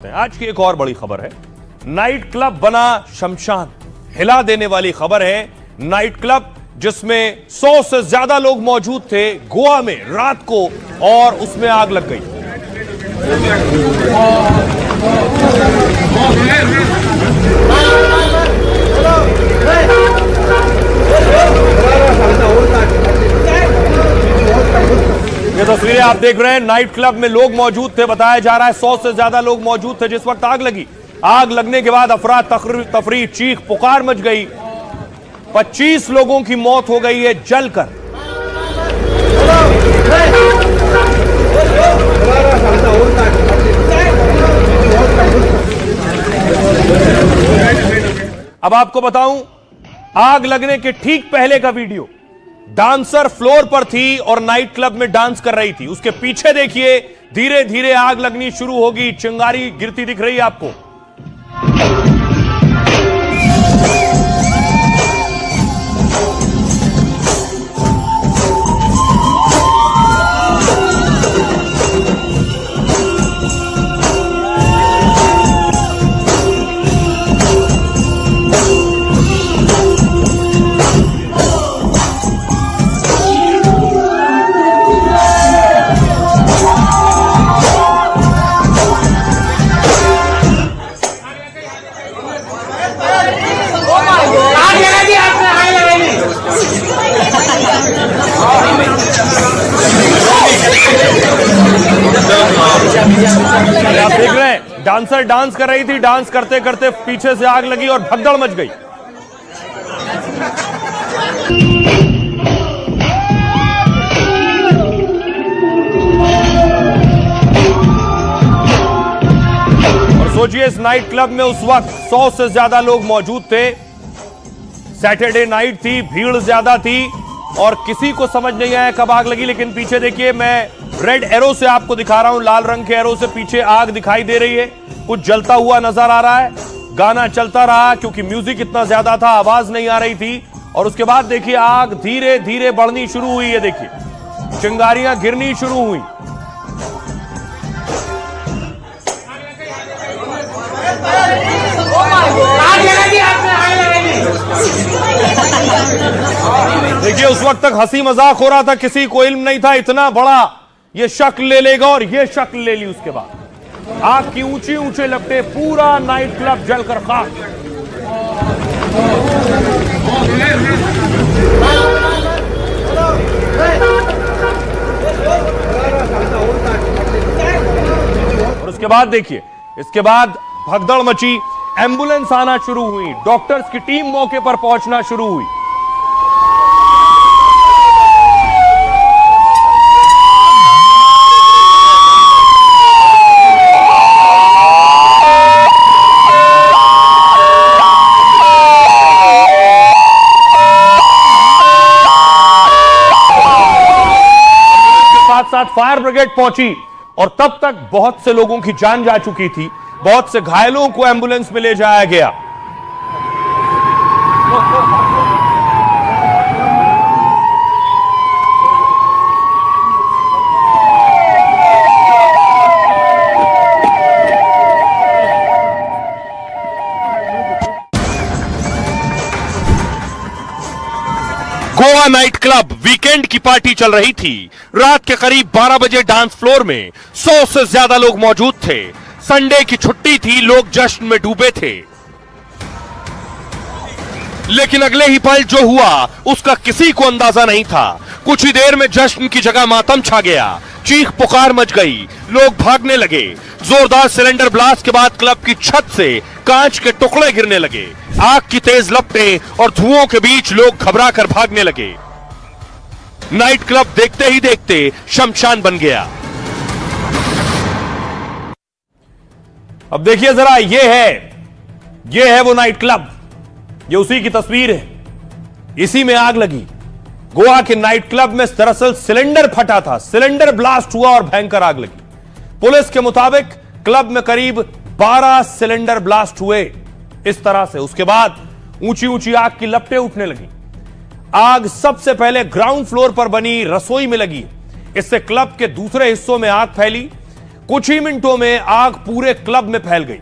आज की एक और बड़ी खबर है। नाइट क्लब बना शमशान। हिला देने वाली खबर है। नाइट क्लब जिसमें 100 से ज्यादा लोग मौजूद थे गोवा में रात को, और उसमें आग लग गई। ये तस्वीरें आप देख रहे हैं। नाइट क्लब में लोग मौजूद थे, बताया जा रहा है 100 से ज्यादा लोग मौजूद थे जिस वक्त आग लगी। आग लगने के बाद अफरा तफरी, चीख पुकार मच गई। 25 लोगों की मौत हो गई है जलकर। अब आपको बताऊं, आग लगने के ठीक पहले का वीडियो। डांसर फ्लोर पर थी और नाइट क्लब में डांस कर रही थी। उसके पीछे देखिए, धीरे धीरे आग लगनी शुरू होगी। चिंगारी गिरती दिख रही है आपको। आप देख रहे हैं, डांसर डांस कर रही थी। डांस करते करते पीछे से आग लगी और भगदड़ मच गई। और सोचिए, इस नाइट क्लब में उस वक्त 100 से ज्यादा लोग मौजूद थे। सैटरडे नाइट थी, भीड़ ज्यादा थी और किसी को समझ नहीं आया कब आग लगी। लेकिन पीछे देखिए, मैं रेड एरो से आपको दिखा रहा हूं, लाल रंग के एरो से पीछे आग दिखाई दे रही है। कुछ जलता हुआ नजर आ रहा है। गाना चलता रहा क्योंकि म्यूजिक इतना ज्यादा था, आवाज नहीं आ रही थी। और उसके बाद देखिए, आग धीरे धीरे बढ़नी शुरू हुई है। देखिए, चिंगारियां गिरनी शुरू हुई। देखिए, उस वक्त तक हंसी मजाक हो रहा था, किसी को इल्म नहीं था इतना बड़ा ये शक्ल ले लेगा, और ये शक्ल ले ली। उसके बाद आग की ऊंची ऊंचे लपटे, पूरा नाइट क्लब जलकर खाक। और उसके बाद देखिए, इसके बाद भगदड़ मची। एम्बुलेंस आना शुरू हुई, डॉक्टर्स की टीम मौके पर पहुंचना शुरू हुई। साथ फायर ब्रिगेड पहुंची और तब तक बहुत से लोगों की जान जा चुकी थी। बहुत से घायलों को एम्बुलेंस में ले जाया गया। गोवा नाइट क्लब वीकेंड की पार्टी चल रही थी। रात के करीब 12 बजे डांस फ्लोर में 100 से ज्यादा लोग मौजूद थे। संडे की छुट्टी थी, लोग जश्न में डूबे थे। लेकिन अगले ही पल जो हुआ उसका किसी को अंदाजा नहीं था। कुछ ही देर में जश्न की जगह मातम छा गया। चीख पुकार मच गई, लोग भागने लगे। जोरदार सिलेंडर ब्लास्ट के बाद क्लब की छत से कांच के टुकड़े गिरने लगे। आग की तेज लपटें और धुओं के बीच लोग घबरा कर भागने लगे। नाइट क्लब देखते ही देखते शमशान बन गया। अब देखिए जरा, ये है वो नाइट क्लब। ये उसी की तस्वीर है। इसी में आग लगी। गोवा के नाइट क्लब में दरअसल सिलेंडर फटा था। सिलेंडर ब्लास्ट हुआ और भयंकर आग लगी। पुलिस के मुताबिक क्लब में करीब 12 सिलेंडर ब्लास्ट हुए इस तरह से। उसके बाद ऊंची ऊंची आग की लपटें उठने लगी। आग सबसे पहले ग्राउंड फ्लोर पर बनी रसोई में लगी। इससे क्लब के दूसरे हिस्सों में आग फैली। कुछ ही मिनटों में आग पूरे क्लब में फैल गई।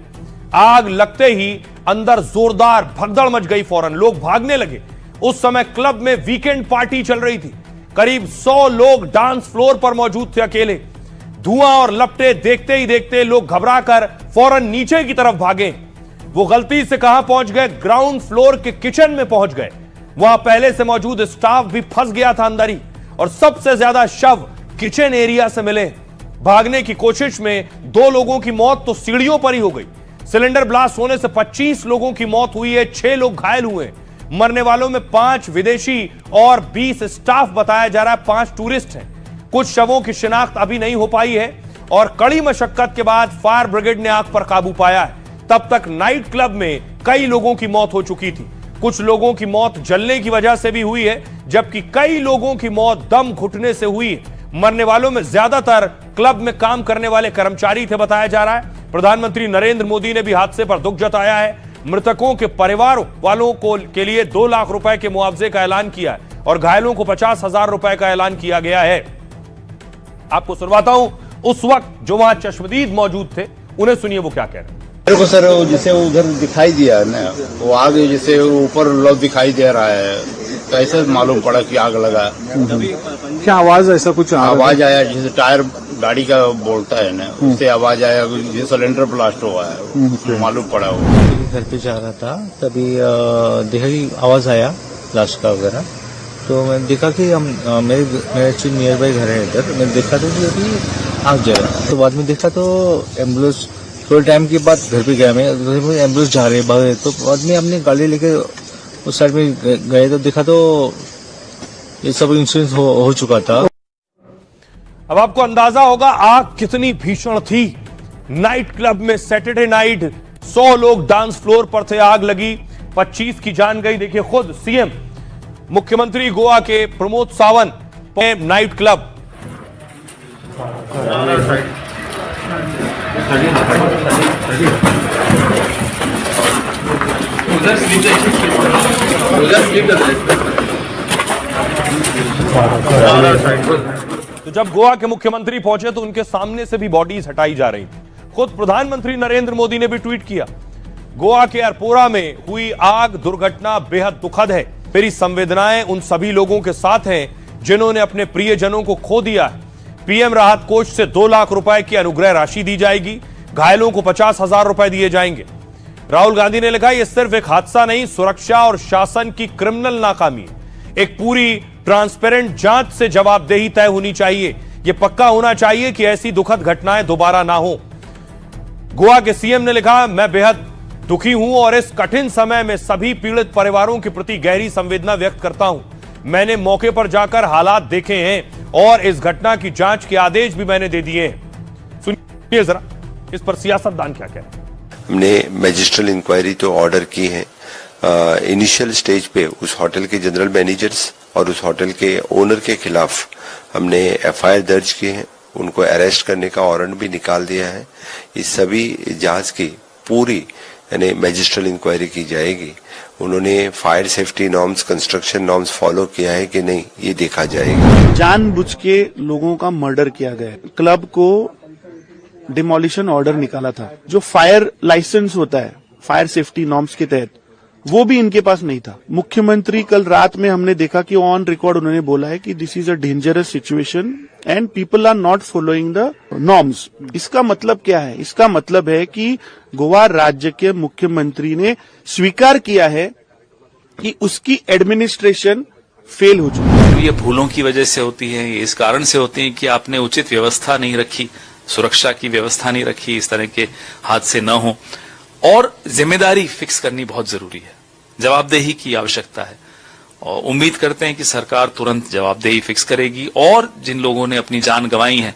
आग लगते ही अंदर जोरदार भगदड़ मच गई, फौरन लोग भागने लगे। उस समय क्लब में वीकेंड पार्टी चल रही थी। करीब 100 लोग डांस फ्लोर पर मौजूद थे अकेले। धुआं और लपटे देखते ही देखते लोग घबराकर फौरन नीचे की तरफ भागे। वो गलती से कहां पहुंच गए, ग्राउंड फ्लोर के किचन में पहुंच गए। वहां पहले से मौजूद स्टाफ भी फंस गया था अंदर ही, और सबसे ज्यादा शव किचन एरिया से मिले। भागने की कोशिश में 2 लोगों की मौत तो सीढ़ियों पर ही हो गई। सिलेंडर ब्लास्ट होने से 25 लोगों की मौत हुई है, 6 लोग घायल हुए। मरने वालों में 5 विदेशी और 20 स्टाफ बताया जा रहा है, 5 टूरिस्ट हैं। कुछ शवों की शिनाख्त अभी नहीं हो पाई है और कड़ी मशक्कत के बाद फायर ब्रिगेड ने आग पर काबू पाया है। तब तक नाइट क्लब में कई लोगों की मौत हो चुकी थी। कुछ लोगों की मौत जलने की वजह से भी हुई है, जबकि कई लोगों की मौत दम घुटने से हुई है। मरने वालों में ज्यादातर क्लब में काम करने वाले कर्मचारी थे बताया जा रहा है। प्रधानमंत्री नरेंद्र मोदी ने भी हादसे पर दुख जताया है। मृतकों के परिवार वालों के लिए 2 लाख रुपए के मुआवजे का ऐलान किया है और घायलों को 50,000 रुपए का ऐलान किया गया है। आपको सुनवाता हूं, उस वक्त जो वहां चश्मदीद मौजूद थे, उन्हें सुनिए वो क्या कह रहे हैं। मेरे को सर जैसे उधर दिखाई दिया ना, वो आग जैसे ऊपर लोग दिखाई दे रहा है, तो ऐसे मालूम पड़ा कि आग लगा। क्या आवाज, ऐसा कुछ आवाज आया जैसे टायर गाड़ी का बोलता है ना, उससे आवाज आया, जैसे सिलेंडर ब्लास्ट हुआ है, मालूम पड़ा। वो घर पे जा रहा था, तभी देखा कि आवाज आया ब्लास्ट का वगैरह, तो मैं देखा कि हम मेरे एक्चुअली नियर बाई घर है इधर। मैं देखा तो कि अभी आग जा रहा है, तो बाद में देखा तो एम्बुलेंस, थोड़े टाइम के बाद घर पे गया मैं, एम्बुलेंस जा रहे भाग रहे, तो बाद में हमने गाड़ी लेके उस साइड में गए तो देखा तो ये सब इंसिडेंट हो चुका था। अब आपको अंदाजा होगा आग कितनी भीषण थी। नाइट क्लब में सैटरडे नाइट 100 लोग डांस फ्लोर पर थे, आग लगी, 25 की जान गई। देखिए खुद सीएम मुख्यमंत्री गोवा के प्रमोद सावंत नाइट क्लब। तो जब गोवा के मुख्यमंत्री पहुंचे तो उनके सामने से भी बॉडीज हटाई जा रही थी। खुद प्रधानमंत्री नरेंद्र मोदी ने भी ट्वीट किया, गोवा के अरपोरा में हुई आग दुर्घटना बेहद दुखद है। मेरी संवेदनाएं उन सभी लोगों के साथ हैं जिन्होंने अपने प्रियजनों को खो दिया है। पीएम राहत कोष से 2 लाख रुपए की अनुग्रह राशि दी जाएगी, घायलों को 50,000 रुपए दिए जाएंगे। राहुल गांधी ने लिखा, यह सिर्फ एक हादसा नहीं, सुरक्षा और शासन की क्रिमिनल नाकामी है। एक पूरी ट्रांसपेरेंट जांच से जवाबदेही तय होनी चाहिए। यह पक्का होना चाहिए कि ऐसी दुखद घटनाएं दोबारा ना हो। गोवा के सीएम ने लिखा, मैं बेहद दुखी हूं और इस कठिन समय में सभी पीड़ित परिवारों के प्रति गहरी संवेदना व्यक्त करता हूं। मैंने मौके पर जाकर हालात देखे हैं और इस घटना की जांच के आदेश भी मैंने दे दिए हैं। सुनिए जरा इस पर सियासतदान क्या कह रहे हैं। हमने मैजिस्ट्रल इंक्वायरी तो ऑर्डर की है। इनिशियल स्टेज पे उस होटल के जनरल मैनेजर्स और उस होटल के ओनर के खिलाफ हमने एफआईआर दर्ज की है, उनको अरेस्ट करने का वारंट भी निकाल दिया है। इस सभी जांच की पूरी यानी मैजिस्ट्रल इंक्वायरी की जाएगी। उन्होंने fire safety norms, construction norms follow किया है कि नहीं, ये देखा जाएगा। जानबूझ के लोगों का मर्डर किया गया। क्लब को डिमोलिशन ऑर्डर निकाला था, जो फायर लाइसेंस होता है फायर सेफ्टी नॉर्म्स के तहत, वो भी इनके पास नहीं था। मुख्यमंत्री कल रात में हमने देखा कि ऑन रिकॉर्ड उन्होंने बोला है कि this is a dangerous situation and people are not following the norms. इसका मतलब क्या है? इसका मतलब है कि गोवा राज्य के मुख्यमंत्री ने स्वीकार किया है कि उसकी एडमिनिस्ट्रेशन फेल हो चुकी है। ये भूलों की वजह से होती है, ये इस कारण से होती है कि आपने उचित व्यवस्था नहीं रखी, सुरक्षा की व्यवस्था नहीं रखी, इस तरह के हादसे न हो। और जिम्मेदारी फिक्स करनी बहुत जरूरी है, जवाबदेही की आवश्यकता है और उम्मीद करते हैं कि सरकार तुरंत जवाबदेही फिक्स करेगी और जिन लोगों ने अपनी जान गंवाई है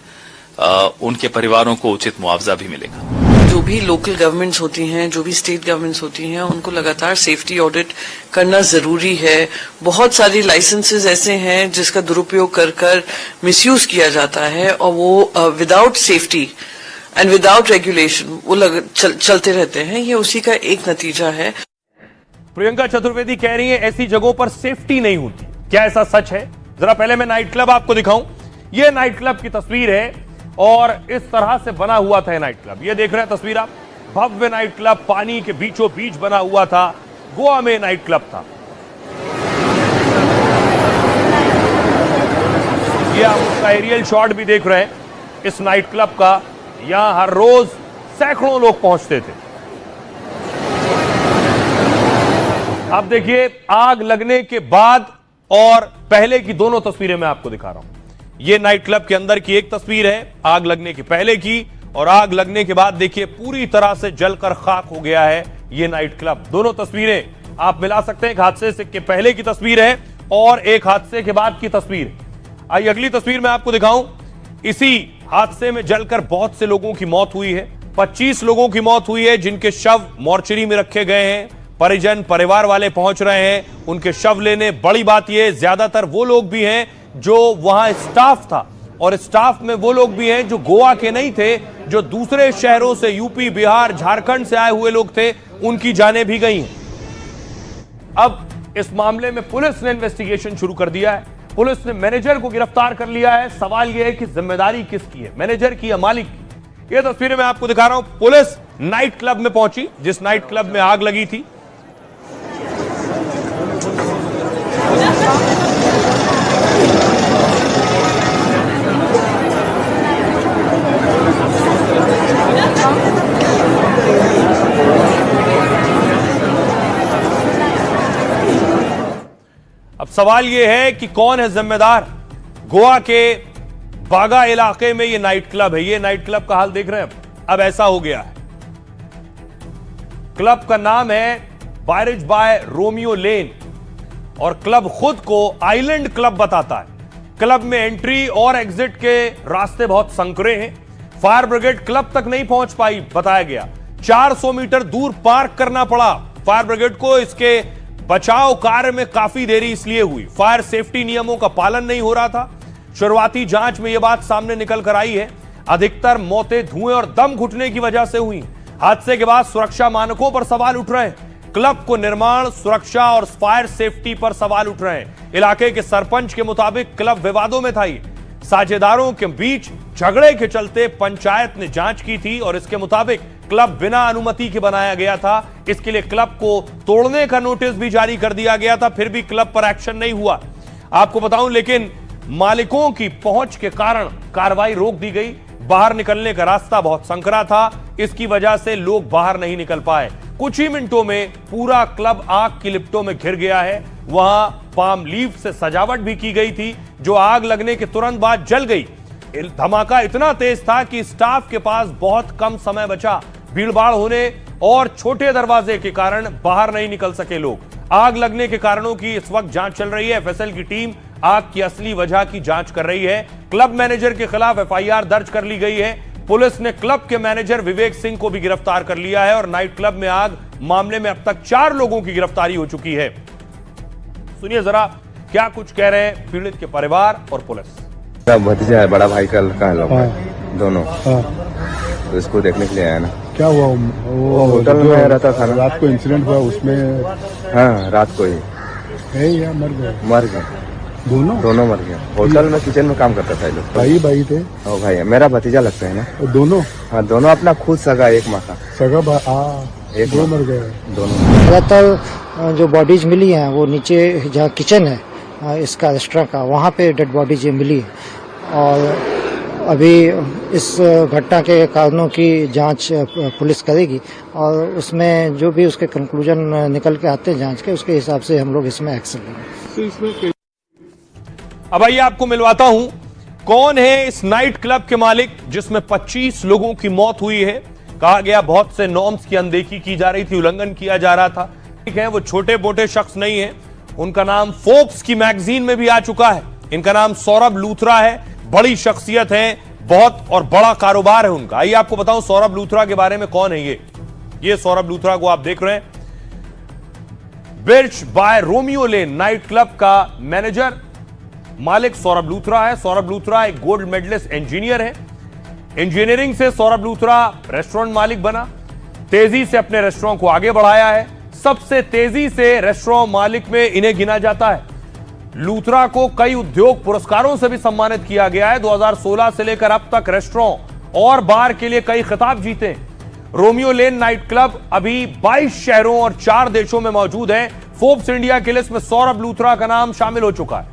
उनके परिवारों को उचित मुआवजा भी मिलेगा। जो भी लोकल गवर्नमेंट्स होती हैं, जो भी स्टेट गवर्नमेंट्स होती हैं, उनको लगातार सेफ्टी ऑडिट करना जरूरी है। बहुत सारी लाइसेंसेस ऐसे हैं जिसका दुरुपयोग कर मिसयूज किया जाता है और वो without safety and without regulation वो चलते रहते हैं। ये उसी का एक नतीजा है। प्रियंका चतुर्वेदी कह रही है ऐसी जगहों पर सेफ्टी नहीं होती। क्या ऐसा सच है? जरा पहले मैं नाइट क्लब आपको दिखाऊं। यह नाइट क्लब की तस्वीर है और इस तरह से बना हुआ था नाइट क्लब। ये देख रहे हैं तस्वीर आप, भव्य नाइट क्लब पानी के बीचों बीच बना हुआ था, गोवा में नाइट क्लब था। ये आप उसका एरियल शॉट भी देख रहे हैं इस नाइट क्लब का। यहां हर रोज सैकड़ों लोग पहुंचते थे। अब देखिए आग लगने के बाद और पहले की दोनों तस्वीरें मैं आपको दिखा रहा हूं। यह नाइट क्लब के अंदर की एक तस्वीर है आग लगने के पहले की, और आग लगने के बाद देखिए पूरी तरह से जलकर खाक हो गया है यह नाइट क्लब। दोनों तस्वीरें आप मिला सकते हैं, एक हादसे से के पहले की तस्वीर है और एक हादसे के बाद की तस्वीर। आइए अगली तस्वीर मैं आपको दिखाऊं। इसी हादसे में जलकर बहुत से लोगों की मौत हुई है। 25 लोगों की मौत हुई है जिनके शव मोर्चरी में रखे गए हैं। परिजन परिवार वाले पहुंच रहे हैं उनके शव लेने। बड़ी बात यह ज्यादातर वो लोग भी हैं जो वहां स्टाफ था, और स्टाफ में वो लोग भी हैं जो गोवा के नहीं थे, जो दूसरे शहरों से यूपी बिहार झारखंड से आए हुए लोग थे, उनकी जानें भी गई हैं। अब इस मामले में पुलिस ने इन्वेस्टिगेशन शुरू कर दिया है। पुलिस ने मैनेजर को गिरफ्तार कर लिया है। सवाल यह है कि जिम्मेदारी किसकी है, मैनेजर की या मालिक की। यह तस्वीरें मैं आपको दिखा रहा हूं। पुलिस नाइट क्लब में पहुंची जिस नाइट क्लब में आग लगी थी। अब सवाल यह है कि कौन है जिम्मेदार। गोवा के बागा इलाके में यह नाइट क्लब है। यह नाइट क्लब का हाल देख रहे हैं। अब ऐसा हो गया है, क्लब का नाम है बैरिज बाय रोमियो लेन और क्लब खुद को आइलैंड क्लब बताता है। क्लब में एंट्री और एग्जिट के रास्ते बहुत संकरे हैं। फायर ब्रिगेड क्लब तक नहीं पहुंच पाई, बताया गया 400 मीटर दूर पार्क करना पड़ा फायर ब्रिगेड को। इसके बचाव कार्य में काफी देरी इसलिए हुई, फायर सेफ्टी नियमों का पालन नहीं हो रहा था। शुरुआती जांच में यह बात सामने निकल कर आई है। अधिकतर मौतें धुएं और दम घुटने की वजह से हुई। हादसे के बाद सुरक्षा मानकों पर सवाल उठ रहे हैं। क्लब को निर्माण, सुरक्षा और फायर सेफ्टी पर सवाल उठ रहे हैं। इलाके के सरपंच के मुताबिक क्लब विवादों में था। साझेदारों के बीच झगड़े के चलते पंचायत ने जांच की थी और इसके मुताबिक क्लब बिना अनुमति के बनाया गया था। इसके लिए क्लब को तोड़ने का नोटिस भी जारी कर दिया गया था, फिर भी क्लब पर एक्शन नहीं हुआ। आपको बताऊं, लेकिन मालिकों की पहुंच के कारण कार्रवाई रोक दी गई। बाहर निकलने का रास्ता बहुत संकरा था, इसकी वजह से लोग बाहर नहीं निकल पाए। कुछ ही मिनटों में पूरा क्लब आग की लिपटों में घिर गया है। वहां पाम लीफ से सजावट भी की गई थी जो आग लगने के तुरंत बाद जल गई। धमाका इतना तेज था कि स्टाफ के पास बहुत कम समय बचा। भीड़भाड़ होने और छोटे दरवाजे के कारण बाहर नहीं निकल सके लोग। आग लगने के कारणों की इस वक्त जांच चल रही है। एफएसएल की टीम आग की असली वजह की जांच कर रही है। क्लब मैनेजर के खिलाफ एफआईआर दर्ज कर ली गई है। पुलिस ने क्लब के मैनेजर विवेक सिंह को भी गिरफ्तार कर लिया है और नाइट क्लब में आग मामले में अब तक 4 लोगों की गिरफ्तारी हो चुकी है। सुनिए जरा क्या कुछ कह रहे हैं पीड़ित के परिवार और पुलिस। भतीजा है, बड़ा भाई का लड़का है लोग दोनों। तो इसको देखने के लिए आया ना। क्या हुआ? वो होटल में रहता था ना, रात को इंसिडेंट हुआ उसमें। हाँ, रात को ही है या मर गए? मर गए दोनों मर गए। होटल में किचन में काम करता था ये लोग। भाई थे? ओ भाई, मेरा भतीजा लगता है ना। दोनों? हाँ, दोनों अपना खुद सगा, एक माँ का सगा। एक दो मर गए दोनों। ज्यादातर जो बॉडीज मिली हैं वो नीचे जहाँ किचन है इसका रेस्टोरेंट का, वहाँ पे डेड बॉडीज मिली है। और अभी इस घटना के कारणों की जांच पुलिस करेगी और उसमें जो भी उसके कंक्लूजन निकल के आते हैं जांच के, उसके हिसाब से हम लोग इसमें एक्शन लेंगे। अब आइए आपको मिलवाता हूं कौन है इस नाइट क्लब के मालिक जिसमें 25 लोगों की मौत हुई है। कहा गया बहुत से नॉर्म्स की अनदेखी की जा रही थी, उल्लंघन किया जा रहा था। ठीक है, वो छोटे मोटे शख्स नहीं है। उनका नाम फोर्ब्स की मैगजीन में भी आ चुका है। इनका नाम सौरभ लूथरा है। बड़ी शख्सियत है, बहुत और बड़ा कारोबार है उनका। आइए आपको बताऊं सौरभ लूथरा के बारे में कौन है ये सौरभ लूथरा को आप देख रहे हैं। Birch by Romeo Lane nightclub का मैनेजर मालिक सौरभ लूथरा है। सौरभ लूथरा एक गोल्ड मेडलिस्ट इंजीनियर है। इंजीनियरिंग से सौरभ लूथरा रेस्टोरेंट मालिक बना। तेजी से अपने रेस्टोरेंट को आगे बढ़ाया है। सबसे तेजी से रेस्टोरेंट मालिक में इन्हें गिना जाता है। लूथरा को कई उद्योग पुरस्कारों से भी सम्मानित किया गया है। 2016 से लेकर अब तक रेस्टोरेंट और बार के लिए कई खिताब जीते। रोमियो लेन नाइट क्लब अभी 22 शहरों और 4 देशों में मौजूद है। फोर्ब्स इंडिया की लिस्ट में सौरभ लूथरा का नाम शामिल हो चुका है।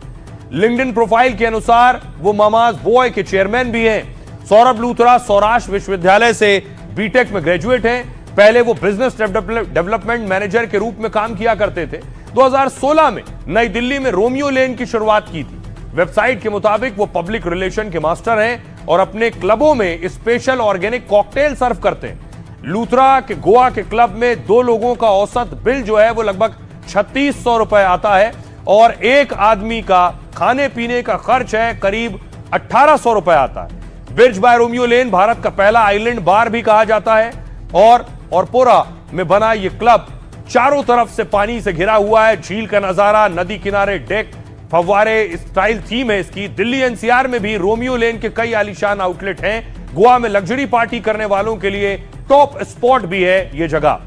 लिंक्डइन प्रोफाइल के अनुसार वो मामाज बॉय के चेयरमैन भी हैं। सौरभ लूथरा सौराष्ट्र विश्वविद्यालय से बीटेक में ग्रेजुएट हैं। पहले वो बिजनेस डेवलपमेंट मैनेजर के रूप में काम किया करते थे। 2016 में नई दिल्ली में रोमियो लेन की शुरुआत की थी। वेबसाइट के मुताबिक वो पब्लिक रिलेशन के मास्टर हैं और अपने क्लबों में स्पेशल ऑर्गेनिक कॉकटेल सर्व करते हैं। लूथरा के गोवा के क्लब में 2 लोगों का औसत बिल जो है वो लगभग 3600 रुपए आता है और एक आदमी का खाने पीने का खर्च है करीब 1800 रुपए आता है। ब्रिज बाय रोमियो लेन भारत का पहला आइलैंड बार भी कहा जाता है और पोरा में बना यह क्लब चारों तरफ से पानी से घिरा हुआ है। झील का नजारा, नदी किनारे डेक, फव्वारे स्टाइल थीम है इसकी। दिल्ली एनसीआर में भी रोमियो लेन के कई आलीशान आउटलेट हैं। गोवा में लग्जरी पार्टी करने वालों के लिए टॉप स्पॉट भी है यह जगह।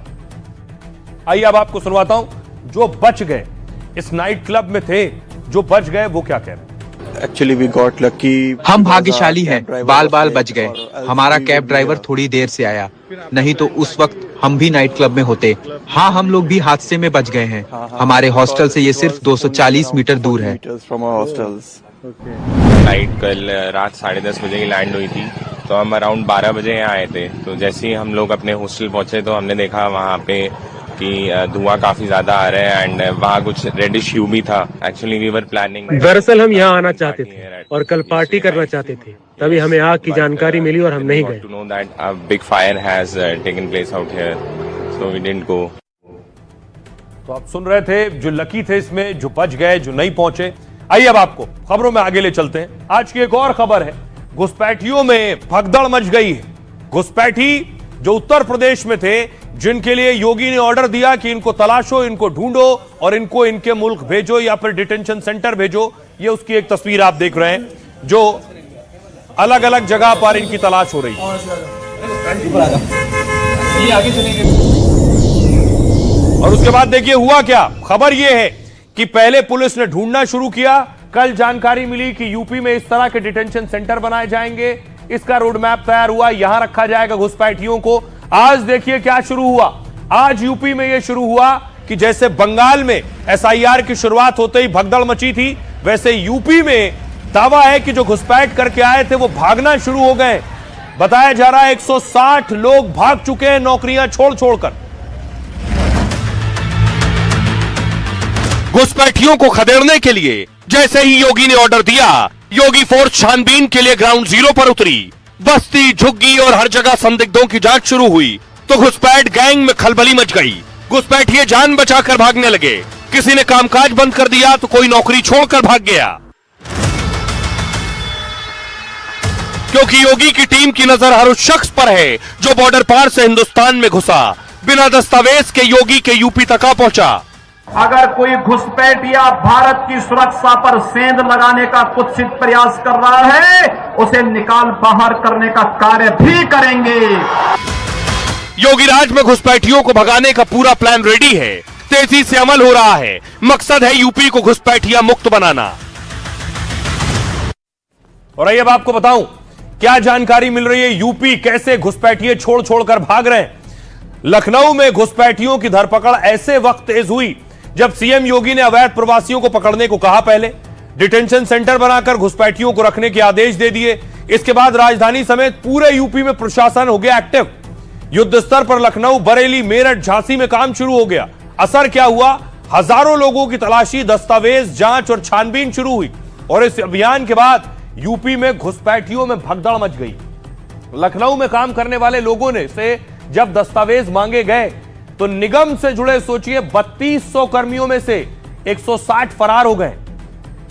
आइए अब आपको सुनवाता हूं जो बच गए, इस नाइट क्लब में थे जो बच गए, वो क्या कह रहे हैं। Actually we got lucky. हम भाग्यशाली हैं, बाल बाल बच गए। हमारा कैब ड्राइवर थोड़ी देर से आया, नहीं तो उस वक्त हम भी नाइट क्लब में होते। हाँ, हम लोग भी हादसे में बच गए हैं। हमारे हॉस्टल से ये सिर्फ 240 मीटर दूर है। फ्लाइट कल रात 10:30 बजे की लैंड हुई थी, तो हम अराउंड 12 बजे यहाँ आए थे। तो जैसे ही हम लोग अपने हॉस्टल पहुंचे तो हमने देखा वहाँ पे कि धुआं काफी ज्यादा आ रहा है एंड वहाँ कुछ रेडिश ह्यू भी था। एक्चुअली वी वर प्लानिंग, दरअसल हम यहाँ आना चाहते थे और कल पार्टी करना चाहते थे, तभी हमें आग की जानकारी मिली और हम नहीं गए। To know that a big fire has taken place out here, so we didn't go. तो आप सुन रहे थे जो लकी थे इसमें, जो बच गए, जो नहीं पहुंचे। आइए अब आपको खबरों में आगे ले चलते हैं। आज की एक और खबर है, घुसपैठियों में भगदड़ मच गई है। घुसपैठी जो उत्तर प्रदेश में थे, जिनके लिए योगी ने ऑर्डर दिया कि इनको तलाशो, इनको ढूंढो और इनको इनके मुल्क भेजो या फिर डिटेंशन सेंटर भेजो। ये उसकी एक तस्वीर आप देख रहे हैं, जो अलग अलग जगह पर इनकी तलाश हो रही है। और उसके बाद देखिए हुआ क्या। खबर यह है कि पहले पुलिस ने ढूंढना शुरू किया। कल जानकारी मिली कि यूपी में इस तरह के डिटेंशन सेंटर बनाए जाएंगे, इसका रोड मैप तैयार हुआ, यहां रखा जाएगा घुसपैठियों को। आज देखिए क्या शुरू हुआ। आज यूपी में यह शुरू हुआ कि जैसे बंगाल में एसआईआर की शुरुआत होते ही भगदड़ मची थी, वैसे यूपी में दावा है कि जो घुसपैठ करके आए थे वो भागना शुरू हो गए। बताया जा रहा है 160 लोग भाग चुके हैं नौकरियां छोड़ छोड़कर। घुसपैठियों को खदेड़ने के लिए जैसे ही योगी ने ऑर्डर दिया, योगी फोर्स छानबीन के लिए ग्राउंड जीरो पर उतरी। बस्ती, झुग्गी और हर जगह संदिग्धों की जांच शुरू हुई तो घुसपैठ गैंग में खलबली मच गई। घुसपैठिए जान बचाकर भागने लगे। किसी ने कामकाज बंद कर दिया तो कोई नौकरी छोड़कर भाग गया। क्योंकि योगी की टीम की नजर हर उस शख्स पर है जो बॉर्डर पार से हिंदुस्तान में घुसा, बिना दस्तावेज के योगी के यूपी तक आ पहुंचा। अगर कोई घुसपैठिया भारत की सुरक्षा पर सेंध लगाने का कुत्सित प्रयास कर रहा है, उसे निकाल बाहर करने का कार्य भी करेंगे। योगी राज में घुसपैठियों को भगाने का पूरा प्लान रेडी है, तेजी से अमल हो रहा है। मकसद है यूपी को घुसपैठिया मुक्त बनाना। और आइए अब आपको बताऊं क्या जानकारी मिल रही है, यूपी कैसे घुसपैठिए छोड़ छोड़कर भाग रहे हैं। लखनऊ में घुसपैठियों की धरपकड़ ऐसे वक्त तेज हुई जब सीएम योगी ने अवैध प्रवासियों को पकड़ने को कहा। पहले डिटेंशन सेंटर बनाकर घुसपैठियों को रखने के आदेश दे दिए। इसके बाद राजधानी समेत पूरे यूपी में प्रशासन हो गया एक्टिव। युद्ध स्तर पर लखनऊ, बरेली, मेरठ, झांसी में काम शुरू हो गया। असर क्या हुआ? हजारों लोगों की तलाशी, दस्तावेज जांच और छानबीन शुरू हुई। और इस अभियान के बाद यूपी में घुसपैठियों में भगदड़ मच गई। लखनऊ में काम करने वाले लोगों ने से जब दस्तावेज मांगे गए तो निगम से जुड़े सोचिए 3200 कर्मियों में से 160 फरार हो गए,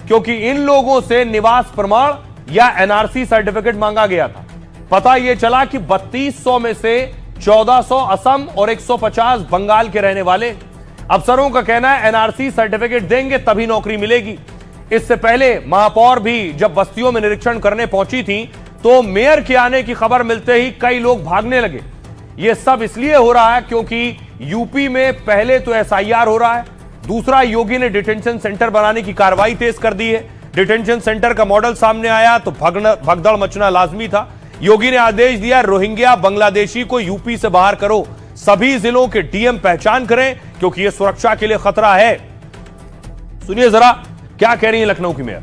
क्योंकि इन लोगों से निवास प्रमाण या एनआरसी सर्टिफिकेट मांगा गया था। पता यह चला कि 3200 में से 1400 असम और 150 बंगाल के रहने वाले। अफसरों का कहना है एनआरसी सर्टिफिकेट देंगे तभी नौकरी मिलेगी। इससे पहले महापौर भी जब बस्तियों में निरीक्षण करने पहुंची थी तो मेयर के आने की खबर मिलते ही कई लोग भागने लगे। यह सब इसलिए हो रहा है क्योंकि यूपी में पहले तो एसआईआर हो रहा है, दूसरा, योगी ने डिटेंशन सेंटर बनाने की कार्रवाई तेज कर दी है। डिटेंशन सेंटर का मॉडल सामने आया तो भगदड़ मचना लाजमी था। योगी ने आदेश दिया, रोहिंग्या बांग्लादेशी को यूपी से बाहर करो, सभी जिलों के डीएम पहचान करें क्योंकि यह सुरक्षा के लिए खतरा है। सुनिए जरा क्या कह रही है लखनऊ की मेयर।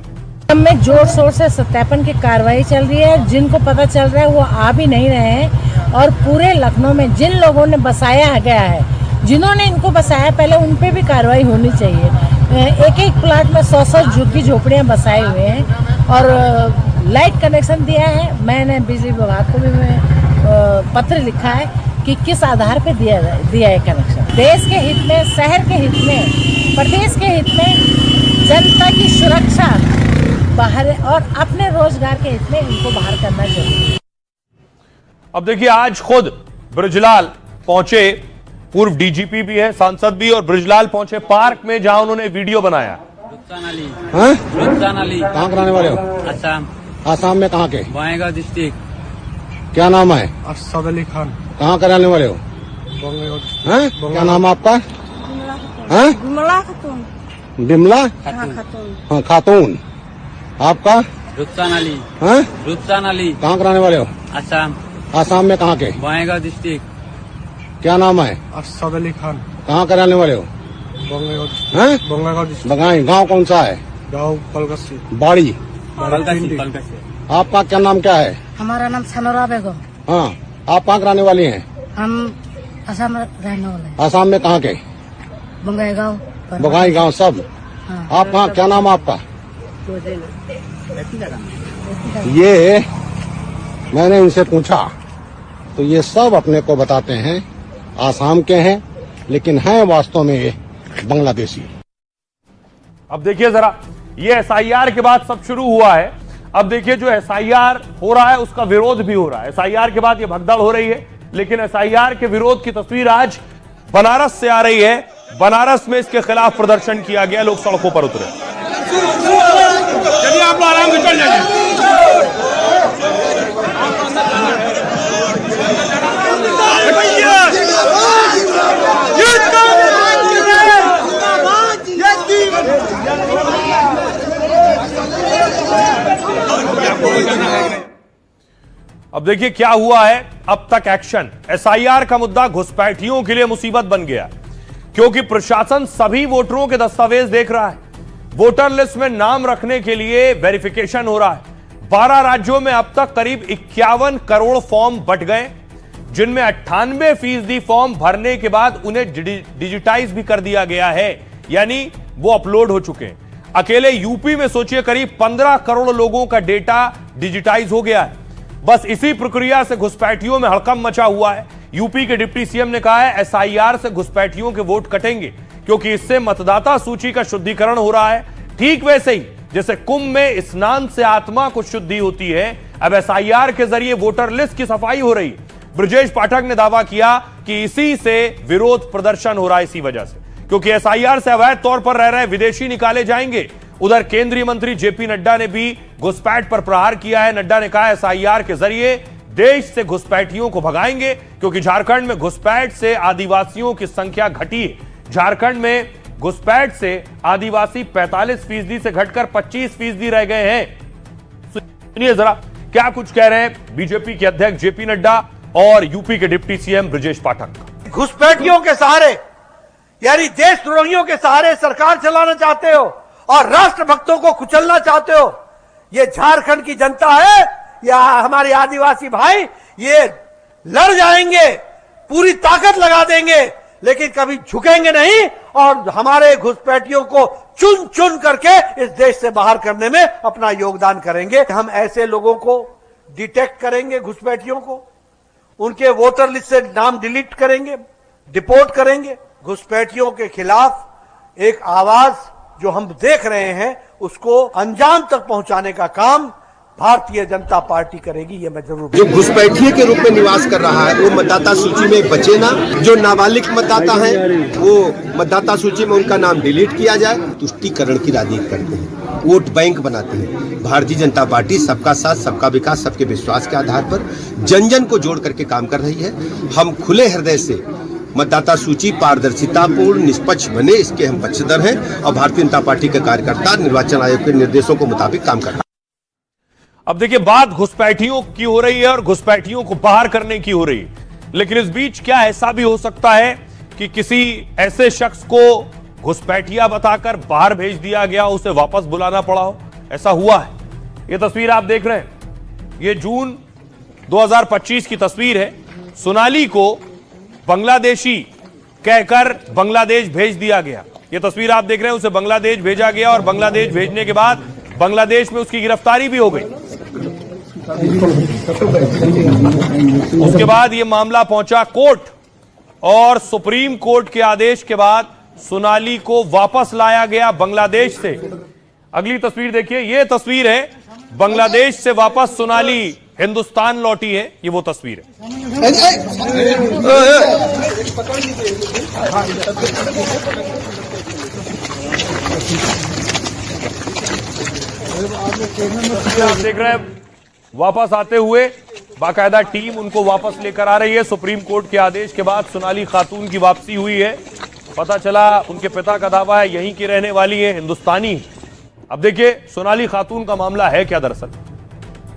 में जोर शोर से सत्यापन की कार्रवाई चल रही है। जिनको पता चल रहा है वो आ भी नहीं रहे हैं और पूरे लखनऊ में जिन लोगों ने बसाया गया है, जिन्होंने इनको बसाया पहले उन पे भी कार्रवाई होनी चाहिए। एक एक प्लाट में 100-100 झुग्गी झोपड़ियाँ बसाए हुए हैं और लाइट कनेक्शन दिया है। मैंने बिजली विभाग को भी पत्र लिखा है कि किस आधार पे दिया है कनेक्शन। देश के हित में, शहर के हित में, प्रदेश के हित में, जनता की सुरक्षा बाहर और अपने रोजगार के हित में इनको बाहर करना चाहिए। अब देखिए, आज खुद बृजलाल पहुंचे, पूर्व डीजीपी भी है, सांसद भी, और बृजलाल पहुंचे पार्क में जहां उन्होंने वीडियो बनाया। कहाँ कराने वाले हो? असम। आसाम में कहाँ के? बंगाईगांव डिस्ट्रिक्ट। क्या नाम है? अरशद अली खान। कहाँ कराने वाले हो? क्या नाम है आपका? बिमला खातून। बिमला हाँ, खातून। आपका? रुखसान अली। रुखसान अली। कहाँ कराने वाले हो? असम। आसाम में कहाँ के? बंगाईगांव डिस्ट्रिक्ट। क्या नाम है? अरशद अली खान। कहाँ कराने वाले हो? बंगाईगांव डिस्ट्रिक्ट। बंगाई गाँव कौन सा है? गाँव पलकसी। बाड़ी। पलकसी। आपका क्या नाम क्या है? हमारा नाम सनोरा बेगम। हाँ, आप कहाँ कराने वाली हैं? हम असम रहने वाले हैं। आसाम में कहाँ के? बंगाईगांव। बंगाईगांव सब। हाँ। आप कहाँ, क्या नाम आपका? ये मैंने इनसे पूछा तो ये सब अपने को बताते हैं आसाम के हैं, लेकिन हैं वास्तव में ये बांग्लादेशी। अब देखिए जरा, ये एसआईआर के बाद सब शुरू हुआ है। अब देखिए, जो एसआईआर हो रहा है उसका विरोध भी हो रहा है। एसआईआर के बाद ये भगदड़ हो रही है, लेकिन एसआईआर के विरोध की तस्वीर आज बनारस से आ रही है। बनारस में इसके खिलाफ प्रदर्शन किया गया, लोग सड़कों पर उतरे। चलिए आप लोग आराम से चल जाइए। अब देखिए क्या हुआ है। अब तक एक्शन। एसआईआर का मुद्दा घुसपैठियों के लिए मुसीबत बन गया, क्योंकि प्रशासन सभी वोटरों के दस्तावेज देख रहा है। वोटर लिस्ट में नाम रखने के लिए वेरिफिकेशन हो रहा है। 12 राज्यों में अब तक करीब 51 करोड़ फॉर्म बंट गए, जिनमें 98% फॉर्म भरने के बाद उन्हें डिजिटाइज भी कर दिया गया है, यानी वो अपलोड हो चुके हैं। अकेले यूपी में सोचिए करीब 15 करोड़ लोगों का डेटा डिजिटाइज हो गया है। बस इसी प्रक्रिया से घुसपैठियों में हड़कंप मचा हुआ है। यूपी के डिप्टी सीएम ने कहा है एसआईआर से घुसपैठियों के वोट कटेंगे, क्योंकि इससे मतदाता सूची का शुद्धिकरण हो रहा है। ठीक वैसे ही जैसे कुंभ में स्नान से आत्मा को शुद्धि होती है, अब एसआईआर के जरिए वोटर लिस्ट की सफाई हो रही है। ब्रजेश पाठक ने दावा किया कि इसी से विरोध प्रदर्शन हो रहा है, इसी वजह से, क्योंकि एसआईआर से अवैध तौर पर रह रहे विदेशी निकाले जाएंगे। उधर केंद्रीय मंत्री जेपी नड्डा ने भी घुसपैठ पर प्रहार किया है। नड्डा ने कहा एसआईआर के जरिए देश से घुसपैठियों को भगाएंगे, क्योंकि झारखंड में घुसपैठ से आदिवासियों की संख्या घटी है। झारखंड में घुसपैठ से आदिवासी 45% से घटकर 25% रह गए हैं। सुनिए जरा क्या कुछ कह रहे हैं बीजेपी के अध्यक्ष जेपी नड्डा और यूपी के डिप्टी सीएम ब्रजेश पाठक। घुसपैठियों के सहारे, यानी देशद्रोहियों के सहारे सरकार चलाना चाहते हो और राष्ट्रभक्तों को कुचलना चाहते हो। ये झारखंड की जनता है या हमारे आदिवासी भाई, ये लड़ जाएंगे, पूरी ताकत लगा देंगे, लेकिन कभी झुकेंगे नहीं और हमारे घुसपैठियों को चुन चुन करके इस देश से बाहर करने में अपना योगदान करेंगे। हम ऐसे लोगों को डिटेक्ट करेंगे, घुसपैठियों को, उनके वोटर लिस्ट से नाम डिलीट करेंगे, डिपोर्ट करेंगे। घुसपैठियों के खिलाफ एक आवाज जो हम देख रहे हैं उसको अंजाम तक पहुंचाने का काम भारतीय जनता पार्टी करेगी, ये मैं जरूर। जो घुसपैठिए के रूप में निवास कर रहा है वो मतदाता सूची में बचे ना। जो नाबालिग मतदाता हैं वो मतदाता सूची में उनका नाम डिलीट किया जाए। तुष्टीकरण की राजनीति करते हैं, वोट बैंक बनाते हैं। भारतीय जनता पार्टी सबका साथ, सबका विकास, सबके विश्वास के आधार पर जन जन को जोड़ करके काम कर रही है। हम खुले हृदय से मतदाता सूची पारदर्शितापूर्ण निष्पक्ष बने, इसके हम पक्षधर हैं और भारतीय जनता पार्टी के कार्यकर्ता निर्वाचन आयोग के निर्देशों के मुताबिक काम कर रहे हैं। अब देखिए, बात घुसपैठियों की हो रही है और घुसपैठियों को बाहर करने की हो रही है, लेकिन इस बीच क्या ऐसा भी हो सकता है कि किसी ऐसे शख्स को घुसपैठिया बताकर बाहर भेज दिया गया, उसे वापस बुलाना पड़ा हो? ऐसा हुआ है। यह तस्वीर आप देख रहे हैं, यह जून 2025 की तस्वीर है। सोनाली को बांग्लादेशी कहकर बांग्लादेश भेज दिया गया। यह तस्वीर आप देख रहे हैं, उसे बांग्लादेश भेजा गया और बांग्लादेश भेजने के बाद बांग्लादेश में उसकी गिरफ्तारी भी हो गई। उसके बाद यह मामला पहुंचा कोर्ट और सुप्रीम कोर्ट के आदेश के बाद सोनाली को वापस लाया गया बांग्लादेश से। अगली तस्वीर देखिए, यह तस्वीर है बांग्लादेश से वापस सोनाली हिंदुस्तान लौटी है। ये वो तस्वीर है। आप देख रहे हैं, वापस आते हुए बाकायदा टीम उनको वापस लेकर आ रही है। सुप्रीम कोर्ट के आदेश के बाद सोनाली खातून की वापसी हुई है। पता चला उनके पिता का दावा है यहीं की रहने वाली है, हिंदुस्तानी। अब देखिए सोनाली खातून का मामला है क्या। दरअसल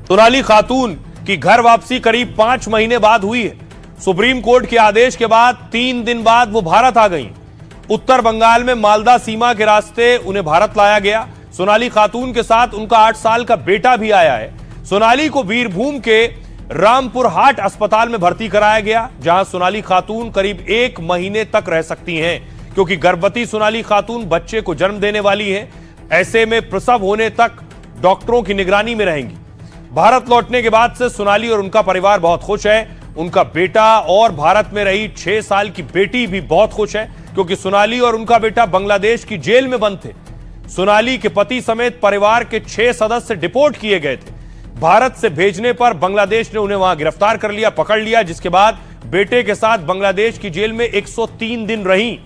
सोनाली खातून की घर वापसी करीब 5 महीने बाद हुई है। सुप्रीम कोर्ट के आदेश के बाद 3 दिन बाद वो भारत आ गई। उत्तर बंगाल में मालदा सीमा के रास्ते उन्हें भारत लाया गया। सोनाली खातून के साथ उनका 8 साल का बेटा भी आया है। सोनाली को बीरभूम के रामपुर हाट अस्पताल में भर्ती कराया गया, जहां सोनाली खातून करीब 1 महीने तक रह सकती हैं, क्योंकि गर्भवती सोनाली खातून बच्चे को जन्म देने वाली है। ऐसे में प्रसव होने तक डॉक्टरों की निगरानी में रहेंगी। भारत लौटने के बाद से सोनाली और उनका परिवार बहुत खुश है। उनका बेटा और भारत में रही 6 साल की बेटी भी बहुत खुश है, क्योंकि सोनाली और उनका बेटा बांग्लादेश की जेल में बंद थे। सोनाली के पति समेत परिवार के 6 सदस्य डिपोर्ट किए गए थे। भारत से भेजने पर बांग्लादेश ने उन्हें वहां गिरफ्तार कर लिया, पकड़ लिया, जिसके बाद बेटे के साथ बांग्लादेश की जेल में 103 दिन रही।